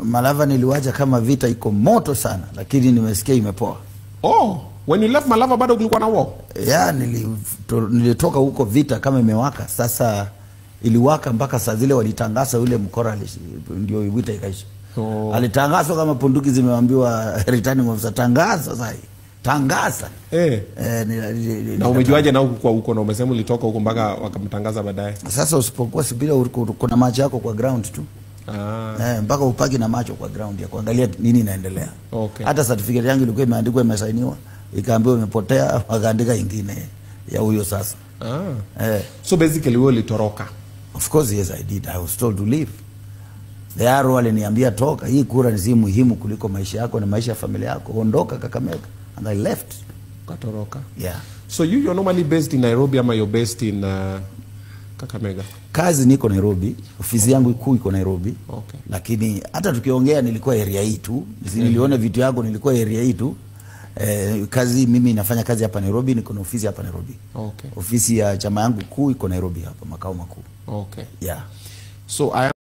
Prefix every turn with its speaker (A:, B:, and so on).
A: Malava niliwacha kama vita iko moto sana, lakini nimesikia imepoa.
B: Oh, when you left Malava bado kulikuwa na war?
A: Yeah, nilitoka huko vita kama imewaka. Sasa iliwaka mpaka saa zile walitangaza yule mkora ndio vita ikaisha.
B: Oh.
A: Alitangazwa kama punduki zimeambiwa returning officer, tangaza sasa. Tangaza.
B: Na umejuaje na huko na umesema ulitoka huko mpaka wakamtangaza baadaye?
A: Sasa usipokuwa subira kuna macho yako kwa ground tu. Mpaka upaki na macho kwa ground ya kuangalia nini inaendelea.
B: Okay.
A: Hata certificate yangu ilikuwa imeandikwa imesainiwa, ikaambiwa imepotea, wakaandika nyingine ya huyo sasa.
B: So basically wewe ulitoroka?
A: Of course yes I did. I was told to leave. The arrow aliniambia toka, hii kura ni muhimu kuliko maisha yako na maisha ya familia yako. Ondoka Kakamega. And I left.
B: Katoroka.
A: Yeah.
B: So you're normally based in Nairobi ama you're based in Kakamega?
A: Kazi niko Nairobi, ofisi yangu kuu iko Nairobi.
B: Okay.
A: Lakini hata tukiongea nilikuwa area hii tu. Niliona vitu yako nilikuwa area hii tu. Kazi mimi nafanya kazi hapa Nairobi, niko na ofisi hapa Nairobi.
B: Okay.
A: Ofisi ya chama yangu kuu iko Nairobi hapa, makao makuu.
B: Okay.
A: Yeah.
B: So